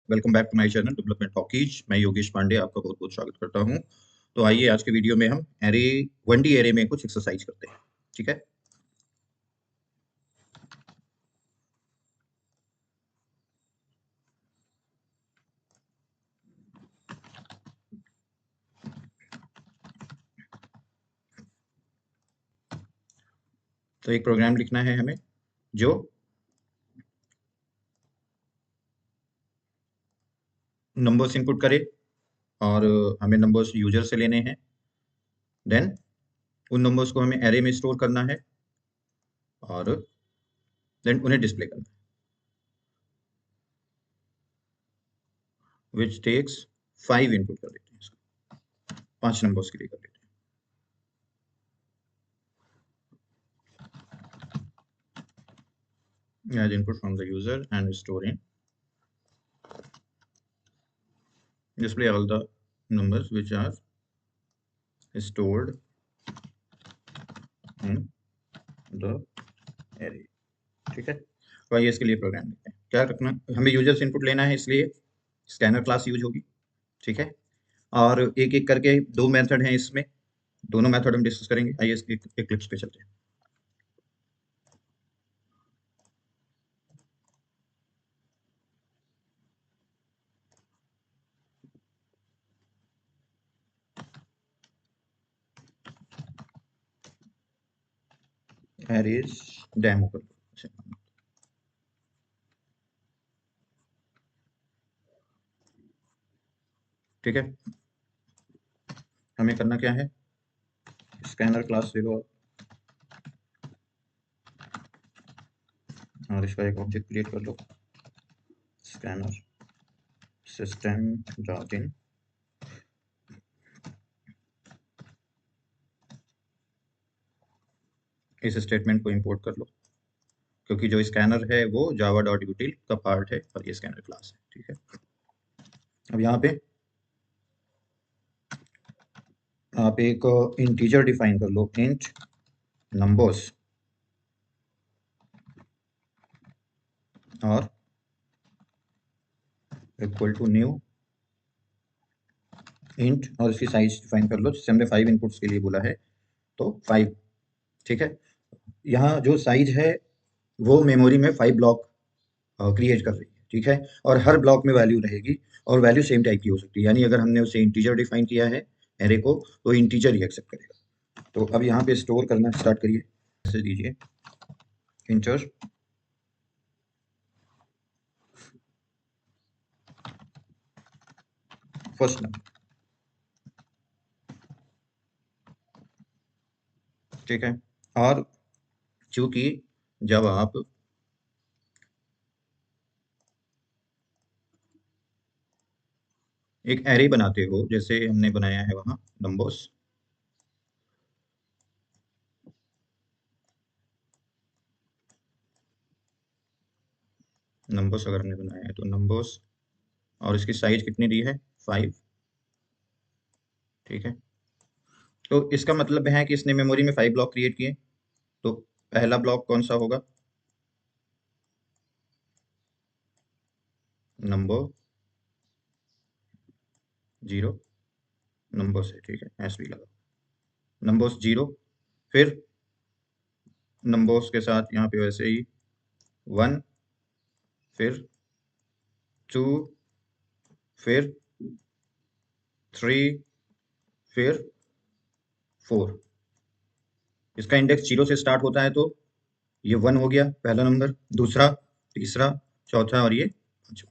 Welcome back to my channel development talkies. मैं योगेश पांडे आपका बहुत बहुत स्वागत करता हूं। तो आइए आज के वीडियो में हम एरे 1D एरे में कुछ एक्सरसाइज करते हैं। ठीक है, तो एक प्रोग्राम लिखना है हमें जो नंबर्स इनपुट करे और हमें नंबर्स यूजर से लेने हैं। देन उन नंबर्स को हमें एरे में स्टोर करना है और देन उन्हें डिस्प्ले करना है, विच टेक्स 5 इनपुट कर देते हैं इसको, 5 नंबर्स के लिए कर देते हैं as input from the user and store in display all the numbers which are stored in the array। ठीक है, तो आइए इसके लिए प्रोग्राम लिखते हैं। क्या रखना, हमें यूजर से इनपुट लेना है, इसलिए स्कैनर क्लास यूज होगी। ठीक है, और एक एक करके दो मेथड हैं इसमें, दोनों मेथड हम डिस्कस करेंगे। आइए इसके इक्लिप्स पे चलते हैं। एरेज डेमो कर लो। ठीक है, हमें करना क्या है, स्कैनर क्लास ले लो और इसका एक ऑब्जेक्ट क्रिएट कर लो, स्कैनर सिस्टम डॉट इन। इस स्टेटमेंट को इंपोर्ट कर लो, क्योंकि जो स्कैनर है वो जावा डॉट यूटिल का पार्ट है और ये स्कैनर क्लास है। ठीक है, अब यहाँ पे आप एक इंटीजर डिफाइन कर लो, इंट नंबर्स, और इक्वल टू न्यू इंट, और इसकी साइज डिफाइन कर लो, जैसे हमने 5 इनपुट्स के लिए बोला है तो 5। ठीक है, यहाँ जो साइज है वो मेमोरी में 5 ब्लॉक क्रिएट कर रही है। ठीक है, और हर ब्लॉक में वैल्यू रहेगी और वैल्यू सेम टाइप की हो सकती है, यानी अगर हमने उसे इंटीजर डिफाइन किया है एरे को, तो इंटीजर ही एक्सेप्ट करेगा। तो अब यहाँ पे स्टोर करना स्टार्ट करिए, ऐसे दीजिए इंटर फर्स्ट नंबर। ठीक है, और चूंकि जब आप एक एरे बनाते हो, जैसे हमने बनाया है वहाँ नंबर्स, नंबर्स अगर हमने बनाया है तो नंबर्स, और इसकी साइज कितनी दी है, 5। ठीक है, तो इसका मतलब है कि इसने मेमोरी में 5 ब्लॉक क्रिएट किए। तो पहला ब्लॉक कौन सा होगा, नंबर 0, नंबर्स है। ठीक है, एस भी लगा, नंबर्स 0, फिर नंबर्स के साथ यहाँ पे वैसे ही 1, फिर 2, फिर 3, फिर 4। इसका इंडेक्स 0 से स्टार्ट होता है, तो ये 1 हो गया पहला नंबर, दूसरा, तीसरा, चौथा और ये पांचवा।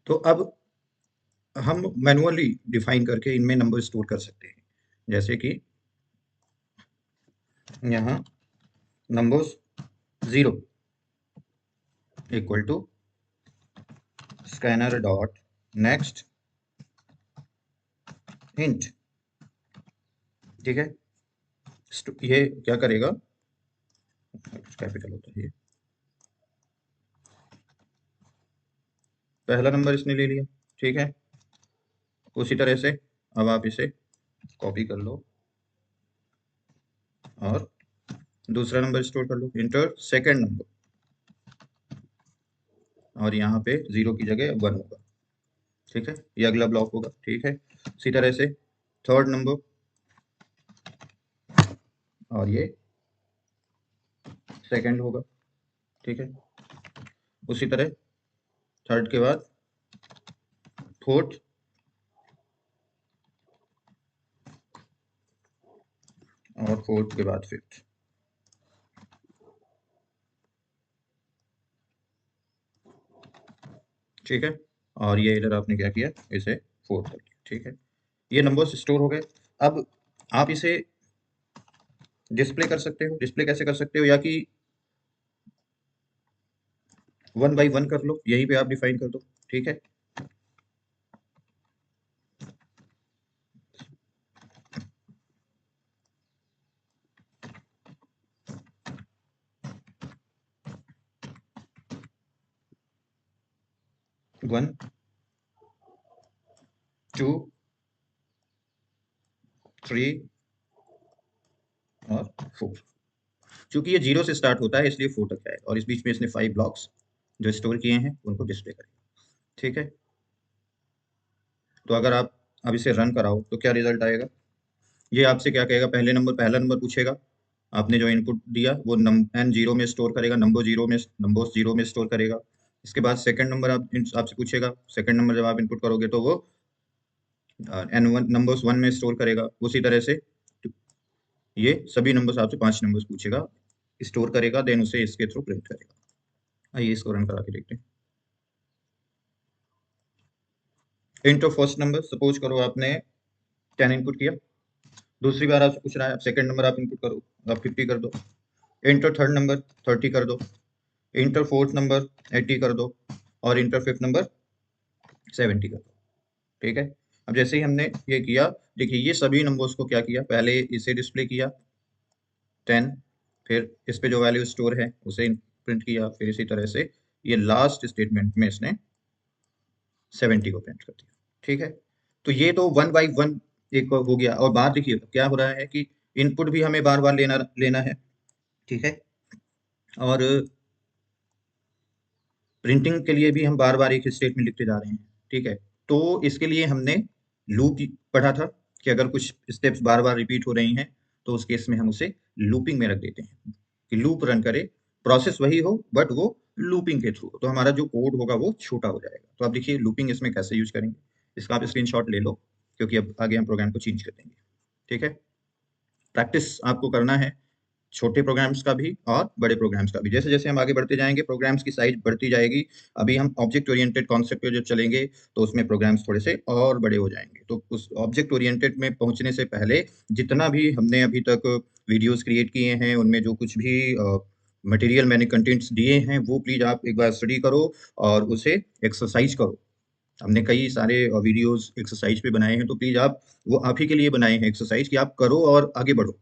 तो अब हम मैनुअली डिफाइन करके इनमें नंबर स्टोर कर सकते हैं, जैसे कि यहाँ numbers 0 equal to scanner dot next int. ठीक है, ये क्या करेगा, कैपिटल होता है ये, पहला नंबर इसने ले लिया। ठीक है, उसी तरह से अब आप इसे कॉपी कर लो और दूसरा नंबर स्टोर कर लो, इंटर सेकंड नंबर, और यहाँ पे 0 की जगह 1 होगा। ठीक है, ये अगला ब्लॉक होगा। ठीक है, इसी तरह से थर्ड नंबर और ये सेकंड होगा। ठीक है, उसी तरह थर्ड के बाद फोर्थ और फोर्थ के बाद फिफ्थ। ठीक है, और ये इधर आपने क्या किया, इसे फोर्थ कर दिया। ठीक है, ये नंबर्स स्टोर हो गए। अब आप इसे डिस्प्ले कर सकते हो। डिस्प्ले कैसे कर सकते हो, या कि 1 बाई 1 कर लो, यहीं पे आप डिफाइन कर दो। ठीक है, 1 2 3 और 4। क्योंकि ये 0 से स्टार्ट होता है इसलिए 4 तक है, और इस बीच में इसने 5 ब्लॉक्स जो स्टोर किए हैं उनको डिस्प्ले करेगा। ठीक है, तो अगर आप अब इसे रन कराओ तो क्या रिजल्ट आएगा, ये आपसे क्या कहेगा, पहला नंबर पूछेगा, आपने जो इनपुट दिया वो एन जीरो में स्टोर करेगा, नंबर जीरो में स्टोर करेगा। इसके बाद सेकंड नंबर आपसे पूछेगा, सेकंड नंबर जब आप इनपुट करोगे तो वो एन वन नंबर्स 1 में स्टोर करेगा। उसी तरह से ये सभी नंबर्स आपसे 5 नंबर्स पूछेगा, स्टोर करेगा, देन उसे इसके थ्रू प्रिंट करेगा। आइए इसको रन करा के देखते हैं। इंटर फर्स्ट नंबर, सपोज करो आपने 10 इनपुट किया, दूसरी बार आपसे पूछ रहा है, सेकंड नंबर आप इनपुट करो, आप 50 कर दो। इंटर थर्ड नंबर 30 कर दो, इंटर फोर्थ नंबर 80 कर दो, और इंटर फिफ्थ नंबर 70 कर दो। ठीक है, अब जैसे ही हमने ये किया, देखिए ये सभी नंबर्स को क्या किया, पहले इसे डिस्प्ले किया 10, फिर इस पे जो वैल्यू स्टोर है उसे प्रिंट किया, फिर इसी तरह से ये लास्ट स्टेटमेंट में इसने 70 को प्रिंट कर दिया। ठीक है, तो ये तो 1 बाई 1 एक हो गया। और बात देखिए क्या हो रहा है कि इनपुट भी हमें बार बार लेना लेना है। ठीक है, और प्रिंटिंग के लिए भी हम बार बार एक स्टेटमेंट लिखते जा रहे हैं। ठीक है, तो इसके लिए हमने लूप पढ़ा था कि अगर कुछ स्टेप्स बार बार रिपीट हो रही हैं तो उस केस में हम उसे लूपिंग में रख देते हैं कि लूप रन करे, प्रोसेस वही हो बट वो लूपिंग के थ्रू, तो हमारा जो कोड होगा वो छोटा हो जाएगा। तो आप देखिए लूपिंग इसमें कैसे यूज करेंगे, इसका आप स्क्रीनशॉट ले लो, क्योंकि अब आगे हम प्रोग्राम को चेंज कर देंगे। ठीक है, प्रैक्टिस आपको करना है, छोटे प्रोग्राम्स का भी और बड़े प्रोग्राम्स का भी। जैसे जैसे हम आगे बढ़ते जाएंगे प्रोग्राम्स की साइज बढ़ती जाएगी। अभी हम ऑब्जेक्ट ओरिएंटेड कॉन्सेप्ट पे जब चलेंगे तो उसमें प्रोग्राम्स थोड़े से और बड़े हो जाएंगे। तो उस ऑब्जेक्ट ओरिएंटेड में पहुंचने से पहले जितना भी हमने अभी तक वीडियोस क्रिएट किए हैं, उनमें जो कुछ भी मटेरियल मैंने कंटेंट्स दिए हैं वो प्लीज़ आप एक बार स्टडी करो और उसे एक्सरसाइज करो। हमने कई सारे वीडियोस एक्सरसाइज पे बनाए हैं, तो प्लीज़ वो आप ही के लिए बनाए हैं एक्सरसाइज कि आप करो और आगे बढ़ो।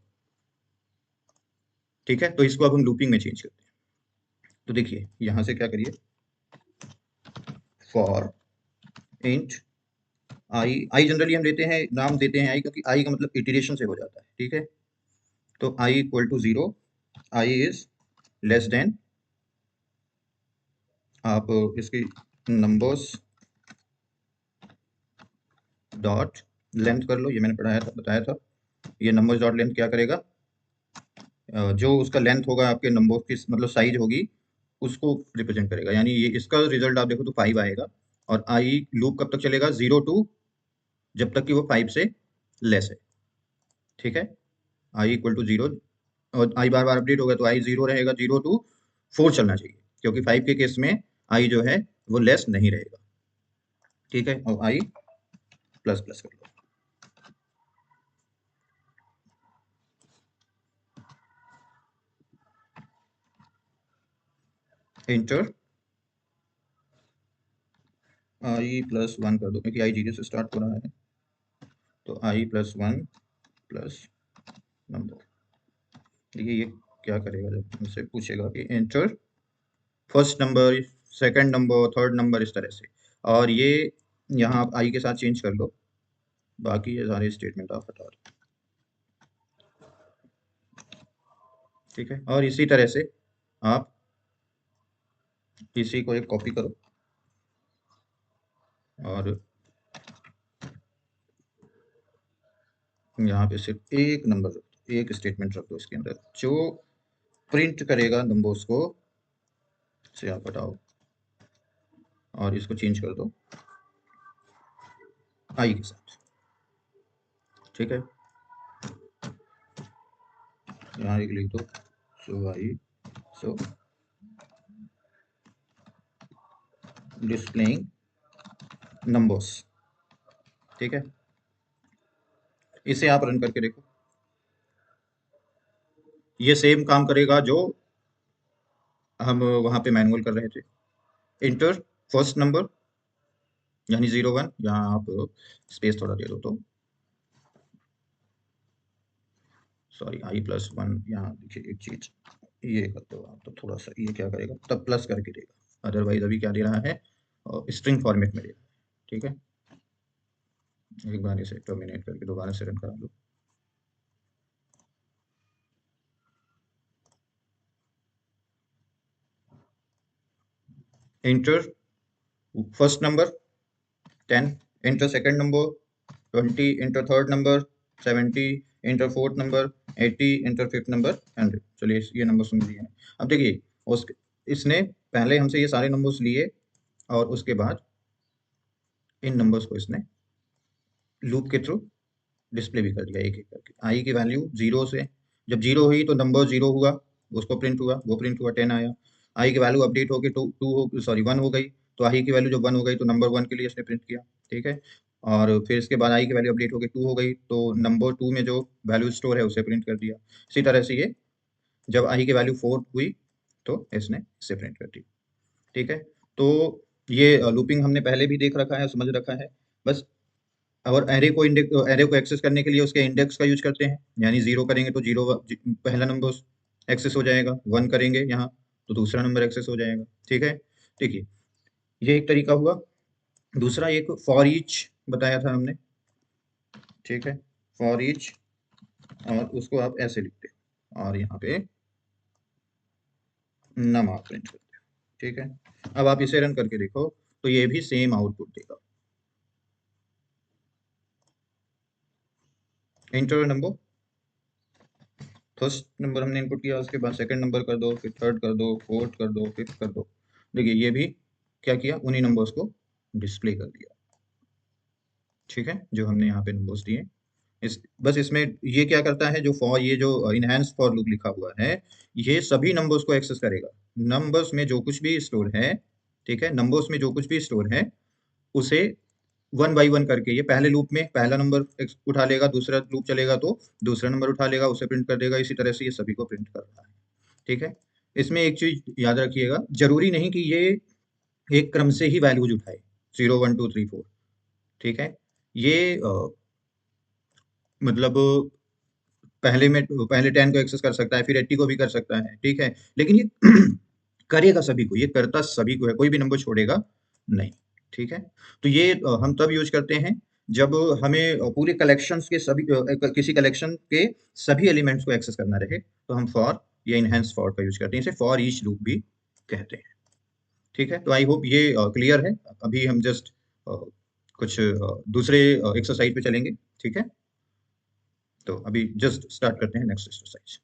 ठीक है, तो इसको अब हम लूपिंग में चेंज करते हैं। तो देखिए यहां से क्या करिए, फॉर इंट आई जनरली हम लेते हैं, नाम देते हैं आई, क्योंकि आई का मतलब इटरेशन से हो जाता है। ठीक है, तो I equal to 0, I is less than, आप इसकी नंबर्स डॉट लेंथ कर लो, ये मैंने पढ़ाया था बताया था। ये नंबर्स डॉट लेंथ क्या करेगा, जो उसका लेंथ होगा आपके नंबर की मतलब साइज होगी उसको रिप्रेजेंट करेगा। यानी ये इसका रिजल्ट आप देखो तो 5 आएगा। और आई लूप कब तक चलेगा, 0 टू, जब तक कि वो 5 से लेस है। ठीक है, आई इक्वल टू 0, और आई बार बार अपडेट होगा तो आई 0 रहेगा, 0 टू 4 चलना चाहिए, क्योंकि 5 के केस में आई जो है वो लेस नहीं रहेगा। ठीक है, और आई प्लस प्लस कर लो, इंटर आई प्लस 1 कर दो, क्योंकि आई 0 से स्टार्ट हो रहा है। तो आई प्लस 1 प्लस नंबर। देखिए ये क्या करेगा, जब हमसे पूछेगा कि enter first number, second number, third number, इस तरह से। और ये यहाँ आप आई के साथ चेंज कर लो, बाकी ये सारे स्टेटमेंट आप हटा दो। ठीक है, और इसी तरह से आप इसी को एक कॉपी करो, और यहाँ पे सिर्फ एक नंबर, एक स्टेटमेंट रख दो इसके अंदर जो प्रिंट करेगा नंबर्स को, से आप हटाओ और इसको चेंज कर दो आई के साथ। ठीक है, यहाँ एक लिख दो सो आई, सो डिस्प्लेइंग नंबर्स। ठीक है, इसे आप रन करके देखो, ये सेम काम करेगा जो हम वहां पे मैनुअल कर रहे थे। इंटर फर्स्ट नंबर यानी 01, यहाँ आप स्पेस थोड़ा दे दो तो, सॉरी i+1, यहाँ देखिए एक चीज ये कर दो आप, तो थोड़ा सा ये क्या करेगा तब प्लस करके देगा, अदरवाइज अभी क्या दे रहा है, स्ट्रिंग फॉर्मेट में दे रहा है। ठीक है, एक बार इसे टर्मिनेट करके दोबारा से रन करा लो। Enter first number 10, enter second number 20, enter third number 70, enter fourth number 80, enter fifth number 100। चलिए ये नंबर सुन लिए हैं। अब देखिए उस इसने पहले हमसे ये सारे नंबर्स लिए और उसके बाद इन नंबर्स को इसने लूप के थ्रू डिस्प्ले भी कर दिया एक एक करके। आई की वैल्यू 0 से, जब 0 हुई तो नंबर 0 हुआ, उसको प्रिंट हुआ, वो प्रिंट हुआ, 10 आया। आई की वैल्यू अपडेट होके टू टू हो सॉरी 1 हो गई, तो आई की वैल्यू जब 1 हो गई तो नंबर 1 के लिए इसने प्रिंट किया। ठीक है, और फिर इसके बाद आई की वैल्यू अपडेट होके 2 हो गई तो नंबर 2 में जो वैल्यू स्टोर है उसे प्रिंट कर दिया। इसी तरह से ये जब आई की वैल्यू 4 हुई तो इसने इसे प्रिंट कर दी। ठीक है, तो ये लूपिंग हमने पहले भी देख रखा है, समझ रखा है। बस और एरे को एक्सेस करने के लिए उसके इंडेक्स का यूज करते हैं, यानी 0 करेंगे तो 0 पहला नंबर एक्सेस हो जाएगा, 1 करेंगे यहाँ तो दूसरा नंबर एक्सेस हो जाएगा। ठीक है, देखिए ये एक तरीका हुआ। दूसरा एक फॉर ईच बताया था हमने। ठीक है, फॉर ईच, और उसको आप ऐसे लिखते हैं और यहाँ पे नम आप प्रिंट करते हैं। ठीक है, अब आप इसे रन करके देखो तो ये भी सेम आउटपुट देगा। इंटर नंबर, फर्स्ट नंबर हमने इनपुट किया, उसके बाद सेकंड नंबर कर दो, फिर थर्ड कर दो, फोर्थ कर दो, फिफ्थ कर दो। देखिए ये भी क्या किया, उन्हीं नंबर्स को डिस्प्ले कर दिया। ठीक है, जो हमने यहाँ पे नंबर्स दिए, इस बस इसमें ये क्या करता है, जो फॉर ये जो इनहैंस फॉर लूप लिखा हुआ है, ये सभी नंबर्स को एक्सेस करेगा। नंबर्स में जो कुछ भी स्टोर है, ठीक है, नंबर्स में जो कुछ भी स्टोर है उसे वन बाई वन करके, ये पहले लूप में पहला नंबर उठा लेगा, दूसरा लूप चलेगा तो दूसरा नंबर उठा लेगा, उसे प्रिंट कर देगा। इसी तरह से ये सभी को प्रिंट कर रहा है। ठीक है, इसमें एक चीज याद रखिएगा, जरूरी नहीं कि ये एक क्रम से ही वैल्यूज उठाए, 0 1 2 3 4। ठीक है, ये मतलब पहले 10 को एक्सेस कर सकता है, फिर 80 को भी कर सकता है। ठीक है, लेकिन ये करेगा सभी को, ये करता सभी को है, कोई भी नंबर छोड़ेगा नहीं। ठीक है, तो ये हम तब यूज करते हैं जब हमें पूरे कलेक्शंस के सभी किसी कलेक्शन के सभी एलिमेंट्स को एक्सेस करना रहे, तो हम फॉर या इनहेंस फॉर का यूज करते हैं, इसे फॉर ईच लूप भी कहते हैं। ठीक है, तो आई होप ये क्लियर है। अभी हम जस्ट कुछ दूसरे एक्सरसाइज पे चलेंगे। ठीक है, तो अभी जस्ट स्टार्ट करते हैं नेक्स्ट एक्सरसाइज,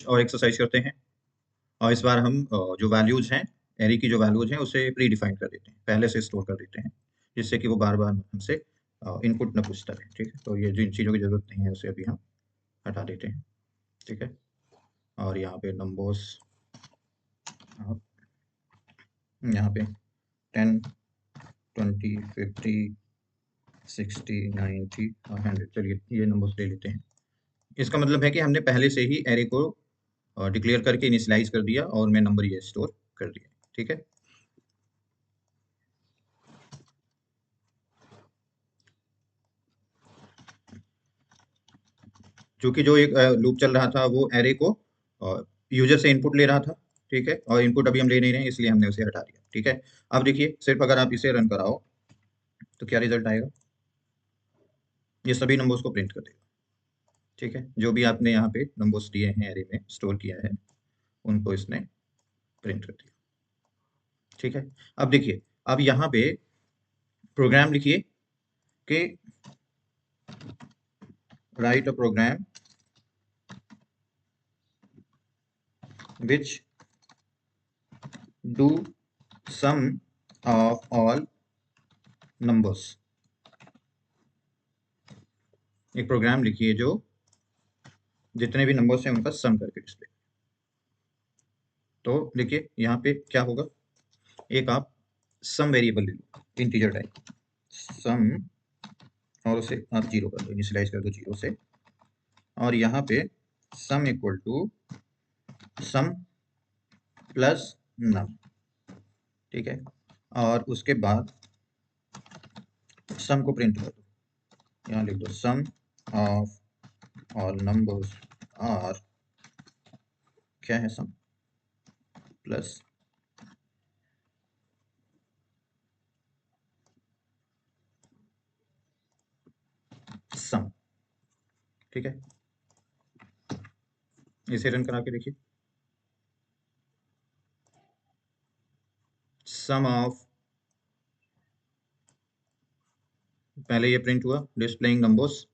और एक्सरसाइज करते हैं। और इस बार हम जो वैल्यूज हैं, एरे की जो वैल्यूज हैं उसे प्री डिफाइन कर देते हैं, पहले से स्टोर कर देते हैं, जिससे कि वो बार बार हमसे इनपुट न पूछता रहे। ठीक है, तो ये जिन चीज़ों की जरूरत नहीं है उसे अभी हम हटा देते हैं। ठीक है, और यहाँ पे नंबर्स, यहाँ पे 10 20 50 60 90 और 100, चलिए ये नंबर्स ले लेते हैं। इसका मतलब है कि हमने पहले से ही एरे को डिक्लेयर करके इनिशियलाइज कर दिया और मैं नंबर ये स्टोर कर दिया। ठीक है, क्योंकि जो एक लूप चल रहा था वो एरे को यूजर से इनपुट ले रहा था। ठीक है, और इनपुट अभी हम ले नहीं रहे हैं इसलिए हमने उसे हटा दिया। ठीक है, अब देखिए सिर्फ अगर आप इसे रन कराओ तो क्या रिजल्ट आएगा, ये सभी नंबर्स को प्रिंट कर देगा। ठीक है, जो भी आपने यहाँ पे नंबर्स दिए हैं एरे में स्टोर किया है उनको इसने प्रिंट कर दिया। ठीक है। अब देखिए, अब यहाँ पे प्रोग्राम लिखिए कि write a program which do sum of all numbers. एक प्रोग्राम लिखिए जो जितने भी नंबर्स हैं उनका सम करके डिस्प्ले। तो देखिए यहाँ पे क्या होगा, एक आप सम वेरिएबल ले लो इंटीजर टाइप सम, और उसे आप जीरो कर दो, इनिशियलाइज कर दो जीरो से, और यहाँ पे sum equal to sum plus num. ठीक है, और उसके बाद सम को प्रिंट कर दो, यहाँ लिख दो सम ऑफ ऑल नंबर्स आर, क्या है सम, प्लस सम। ठीक है, इसे रन करा के देखिए, सम ऑफ, पहले ये प्रिंट हुआ डिस्प्लेइंग नंबर्स,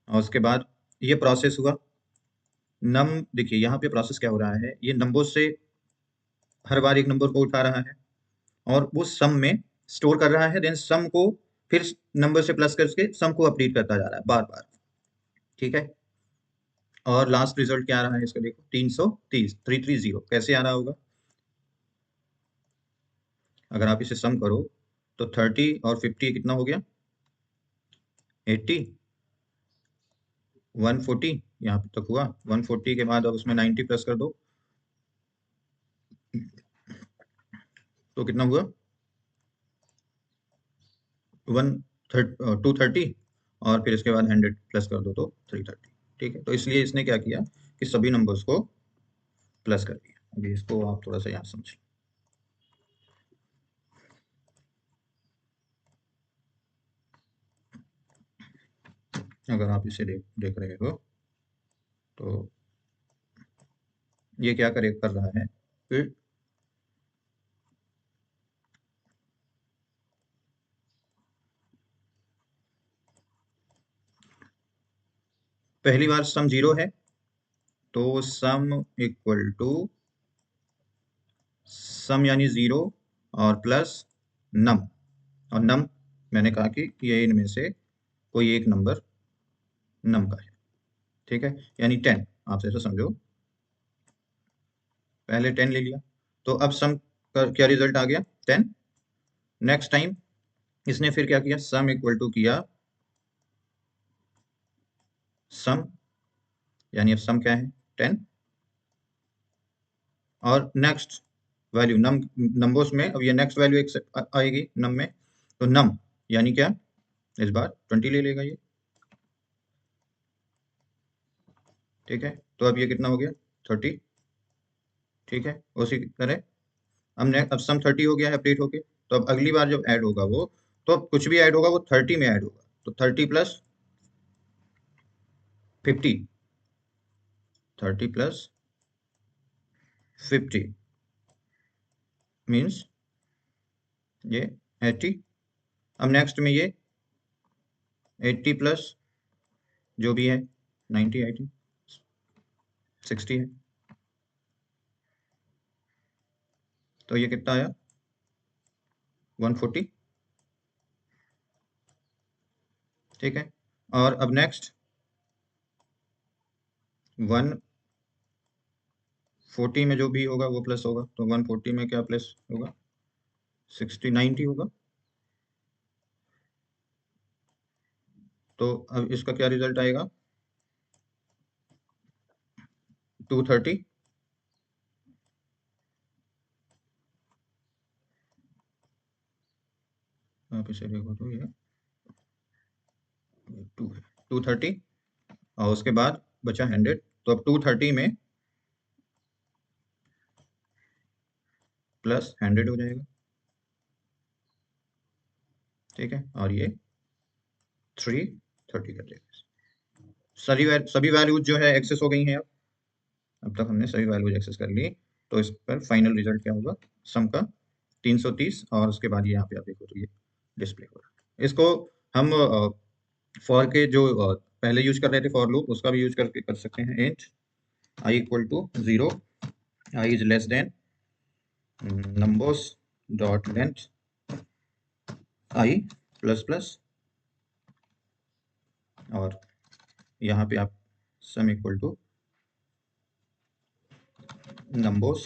और उसके बाद ये प्रोसेस हुआ नम। देखिए यहाँ पे प्रोसेस क्या हो रहा है, ये नंबर से हर बार एक नंबर को उठा रहा है और वो सम में स्टोर कर रहा है, देन सम को फिर नंबर से प्लस करके सम को अपडेट करता जा रहा है बार बार। ठीक है, और लास्ट रिजल्ट क्या आ रहा है इसका, देखो 330 330 कैसे आ रहा होगा, अगर आप इसे सम करो तो 30 और 50 कितना हो गया, 80, 140 यहाँ तक हुआ। 140 के बाद अब उसमें 90 प्लस कर दो तो कितना हुआ, 230, और फिर इसके बाद 100 प्लस कर दो तो 330। ठीक है, तो इसलिए इसने क्या किया कि सभी नंबर्स को प्लस कर दिया। अभी इसको आप थोड़ा सा यहाँ समझें। अगर आप इसे देख रहे हो तो ये क्या कर रहा है कि पहली बार सम जीरो है तो सम इक्वल टू सम यानी जीरो और प्लस नम, और नम मैंने कहा कि ये इनमें से कोई एक नंबर नम का है। ठीक है, यानी 10, आप ऐसा समझो, पहले 10 ले लिया तो अब सम का क्या रिजल्ट आ गया 10। नेक्स्ट टाइम इसने फिर क्या किया, सम इक्वल टू किया सम, यानी अब सम क्या है 10, और नेक्स्ट वैल्यू नम, नंबर्स में अब ये नेक्स्ट वैल्यू एक आएगी नम में, तो नम यानी क्या, इस बार 20 ले लेगा ये। ठीक है, तो अब ये कितना हो गया 30। ठीक है, उसी तरह अब सम 30 हो गया है अपडेट होके, तो अब अगली बार जब ऐड होगा वो, तो अब कुछ भी ऐड होगा वो 30 में ऐड होगा, तो 30 प्लस 50, 30 प्लस 50 मीन्स ये 80। अब नेक्स्ट में ये 80 प्लस जो भी है 90, 80, 60 है, तो ये कितना आया 140। ठीक है, और अब नेक्स्ट 140 में जो भी होगा वो प्लस होगा, तो 140 में क्या प्लस होगा, 60, 90 होगा। तो अब इसका क्या रिजल्ट आएगा 230। आप इसे देखो तो ये 230, और उसके बाद बचा 100, तो अब 230 में प्लस 100 हो जाएगा। ठीक है, और ये 330 कर देगा। सभी वैल्यूज जो है एक्सेस हो गई हैं। अब तक हमने सभी वैल्यूज एक्सेस कर ली, तो इस पर फाइनल रिजल्ट क्या होगा सम का 330 और उसके बाद ये यहाँ पे आप देखो तो ये डिस्प्ले हो रहा है। इसको हम फॉर के जो पहले यूज कर रहे थे फॉर लूप, उसका भी यूज करके कर सकते हैं। Int i equal to 0, I is less than numbers dot length i plus plus, और यहाँ पे आप सम इक्वल टू numbers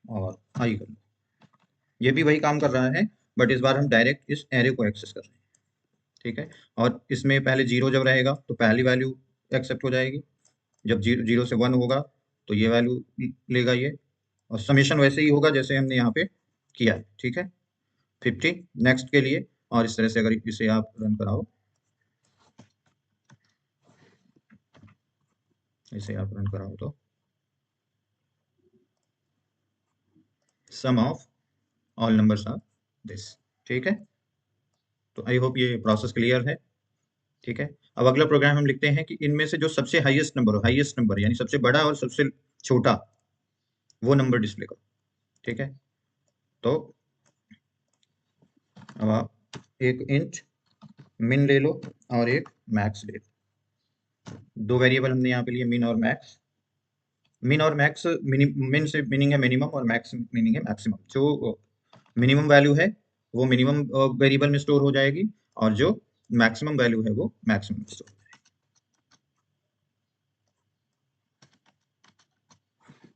और आई कर लो। ये भी वही काम कर रहा है, बट इस बार हम डायरेक्ट इस एरे को एक्सेस कर रहे हैं, ठीक है। और इसमें पहले 0 जब रहेगा तो पहली वैल्यू एक्सेप्ट हो जाएगी, जब 0 से 1 होगा तो ये वैल्यू लेगा ये, और समेशन वैसे ही होगा जैसे हमने यहाँ पे किया है, ठीक है। 50 नेक्स्ट के लिए, और इस तरह से अगर इसे आप रन कराओ, इसे आप रन कराओ तो sum of all numbers are this, ठीक है। तो आई होप ये प्रोसेस क्लियर है, ठीक है। अब अगला प्रोग्राम हम लिखते हैं कि इनमें से जो सबसे हाईएस्ट नंबर यानी सबसे बड़ा और सबसे छोटा वो नंबर डिस्प्ले करो, ठीक है। तो अब आप एक इंट मिन ले लो और एक मैक्स ले लो। दो वेरिएबल हमने यहाँ पे लिए, मिन और मैक्स। मिन और मैक्स, मिन से मीनिंग है मिनिमम और मैक्स मीनिंग है मैक्सिमम। जो मिनिमम वैल्यू है वो मिनिमम वेरिएबल में स्टोर हो जाएगी, और जो मैक्सिमम वैल्यू है वो मैक्सिमम में स्टोर हो जाएगी।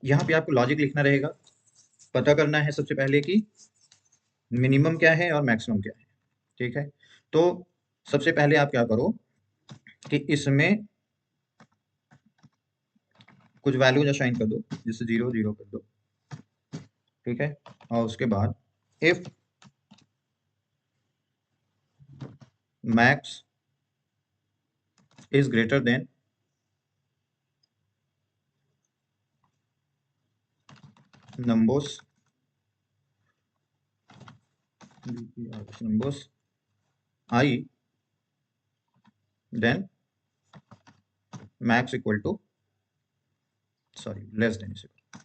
यहाँ पे आपको लॉजिक लिखना रहेगा, पता करना है सबसे पहले कि मिनिमम क्या है और मैक्सिमम क्या है, ठीक है। तो सबसे पहले आप क्या करो कि इसमें कुछ वैल्यूज असाइन कर दो, जैसे 0 0 कर दो, ठीक है। और उसके बाद if max is greater than numbers I, then max equal to, sorry, less than is equal,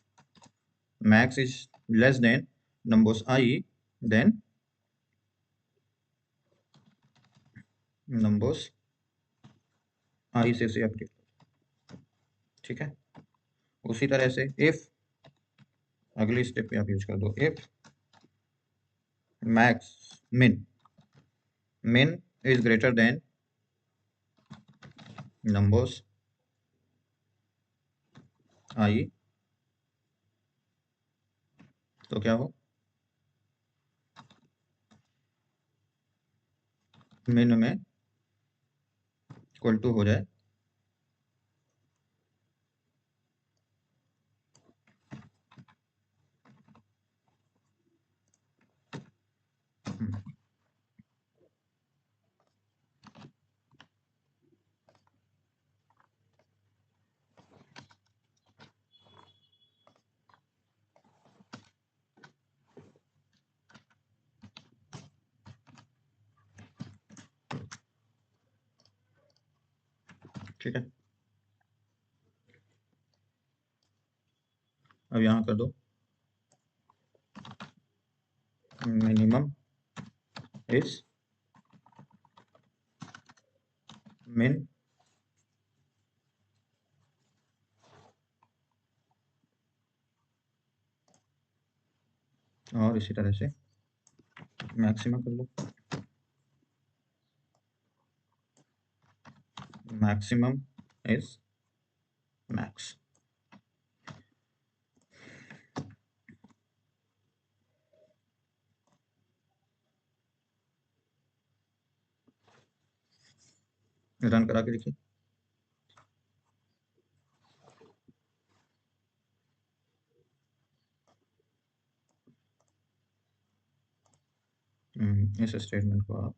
max is less than numbers I, then numbers I से अपडेट, ठीक है। उसी तरह से इफ, अगली स्टेप पे आप यूज कर दो, if max min is greater than numbers I, तो क्या हो, मिन में इक्वल टू हो जाए ठीक है। अब यहाँ कर दो मिनिमम इज मिन और इसी तरह से मैक्सिमम कर लो, मैक्सिमम इज मैक्स। रन करा के देखिए। इस स्टेटमेंट को आप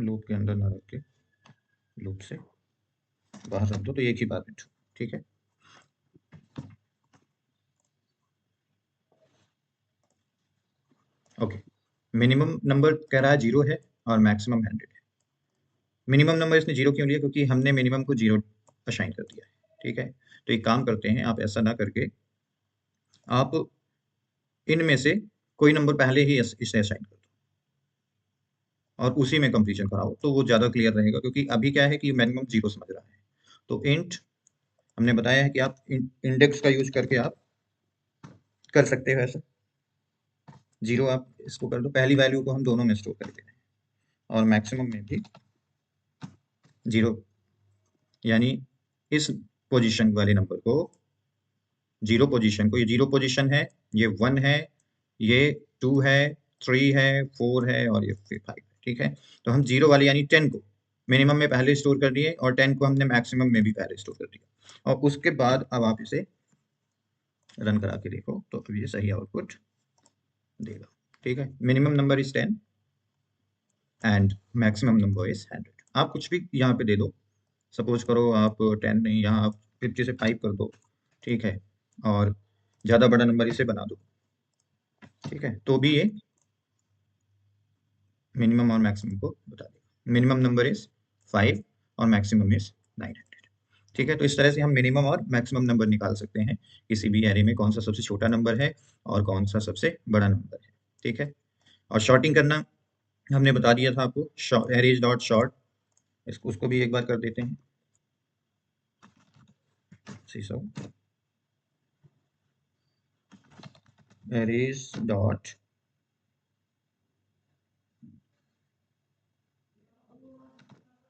लूप के अंदर ना रख के लूप से बाहर रख दो, तो एक ही बात है, ठीक है। ओके, मिनिमम नंबर कह रहा है 0 है और मैक्सिमम 100 है। मिनिमम नंबर इसने 0 क्यों लिया, क्योंकि हमने मिनिमम को 0 असाइन कर दिया है, ठीक है। तो एक काम करते हैं, आप ऐसा ना करके आप इनमें से कोई नंबर पहले ही इसे असाइन कर दो और उसी में कंप्लीशन कराओ, तो वो ज़्यादा क्लियर रहेगा, क्योंकि अभी क्या है कि मिनिमम 0 समझ रहा है। तो इंट हमने बताया है कि आप इंडेक्स का यूज करके आप कर सकते हो ऐसा। 0 आप इसको कर दो, पहली वैल्यू को हम दोनों में स्टोर करके दें, और मैक्सिमम में भी 0, यानी इस पोजीशन वाले नंबर को, 0 पोजीशन को, ये 0 पोजीशन है, ये 1 है, ये 2 है, 3 है, 4 है और ये 5 है। ठीक है, तो हम 0 वाले यानी 10 को मिनिमम में पहले स्टोर कर दिए और 10 को हमने मैक्सिमम में भी पहले स्टोर कर दिया, और उसके बाद अब आप इसे रन करा के देखो तो अब ये सही आउटपुट देगा। ठीक है, minimum number is 10 and maximum number is 100। आप कुछ भी यहाँ पे दे दो, सपोज करो आप 10 नहीं, यहाँ आप 50 से 5 कर दो। ठीक है, और ज़्यादा बड़ा नंबर इसे बना दो। ठीक है, तो भी ये मिनिमम और मैक्सिमम को बता देगा। मिनिमम नंबर इज 5 और मैक्सिमम इज 900। ठीक है, तो इस तरह से हम मिनिमम और मैक्सिमम नंबर निकाल सकते हैं किसी भी एरे में, कौन सा सबसे छोटा नंबर है और कौन सा सबसे बड़ा नंबर है। ठीक है, और शॉर्टिंग करना हमने बता दिया था आपको, एरेज डॉट शॉर्ट, इसको उसको भी एक बार कर देते हैं। एरेज डॉट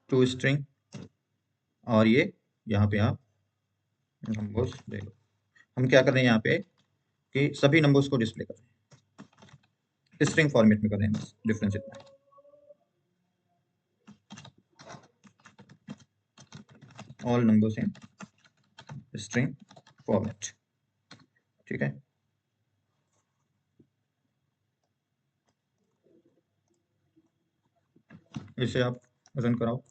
टू स्ट्रिंग, और ये यहाँ पे आप नंबर्स दे लो। हम क्या कर रहे हैं यहाँ पे कि सभी नंबर्स को डिस्प्ले कर रहे हैं, स्ट्रिंग फॉर्मेट में कर रहे हैं, बस डिफरेंस इतना है। All numbers in string format. ठीक है, इसे आप रन कराओ।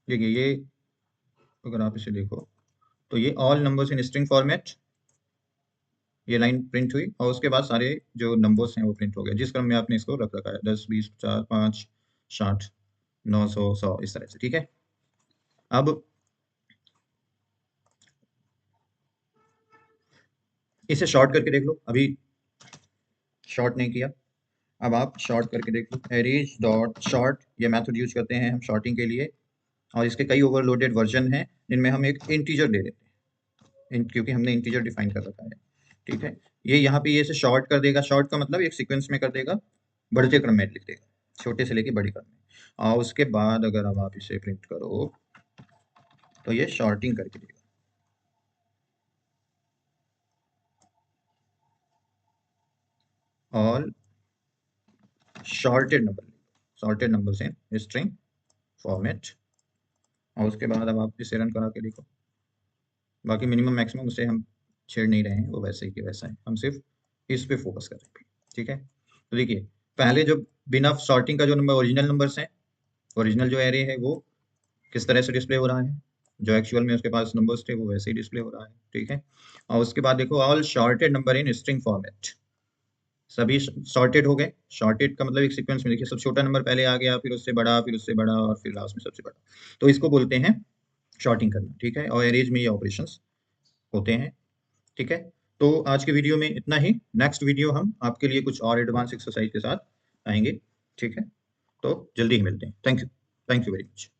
देखिए ये, अगर आप इसे देखो तो ये all numbers in string format, ये लाइन प्रिंट हुई और उसके बाद सारे जो नंबर्स हैं वो प्रिंट हो गए, जिस क्रम में आपने इसको रख रखा है, 10 20 50 5 60 900 100 इस तरह से। ठीक है, अब इसे शॉर्ट करके देख लो, अभी शॉर्ट नहीं किया, अब आप शॉर्ट करके देख लो। एरेज डॉट शॉर्ट, ये मेथड यूज करते हैं हम शॉर्टिंग के लिए, और इसके कई ओवरलोडेड वर्जन हैं जिनमें हम एक इंटीजर दे देते हैं, क्योंकि हमने इंटीजर डिफाइन कर रखा है। ठीक है, ये यहाँ पे ये इसे शॉर्ट कर देगा, शॉर्ट का मतलब एक सीक्वेंस में कर देगा, बढ़ते क्रम में लिख देगा, छोटे से लेके बड़े क्रम में, और उसके बाद अगर अब आप इसे प्रिंट करो तो ये शॉर्टिंग करके देगा। ऑल शॉर्टेड नंबर से स्ट्रिंग फॉर्मेट, और उसके बाद अब आप इसे रन करा के देखो। बाकी मिनिमम मैक्सिमम उसे हम छेड़ नहीं रहे हैं, वो वैसे ही कि वैसा है, हम सिर्फ इस पे फोकस कर रहे हैं। ठीक है, तो देखिए पहले जो बिना शॉर्टिंग का जो नंबर ओरिजिनल नंबर्स हैं, ओरिजिनल जो एरे है वो किस तरह से डिस्प्ले हो रहा है, जो एक्चुअल में उसके पास नंबर्स थे वो वैसे ही डिस्प्ले हो रहा है। ठीक है, और उसके बाद देखो all shorted number in string format, सभी सॉर्टेड हो गए। शॉर्टेड का मतलब एक सीक्वेंस में, देखिए सब छोटा नंबर पहले आ गया, फिर उससे बड़ा, फिर उससे बड़ा, और फिर लास्ट में सबसे बड़ा, तो इसको बोलते हैं शॉर्टिंग करना। ठीक है, और एरेज में ये ऑपरेशंस होते हैं। ठीक है, तो आज के वीडियो में इतना ही। नेक्स्ट वीडियो हम आपके लिए कुछ और एडवांस एक्सरसाइज के साथ आएंगे। ठीक है, तो जल्दी ही मिलते हैं। Thank you very much.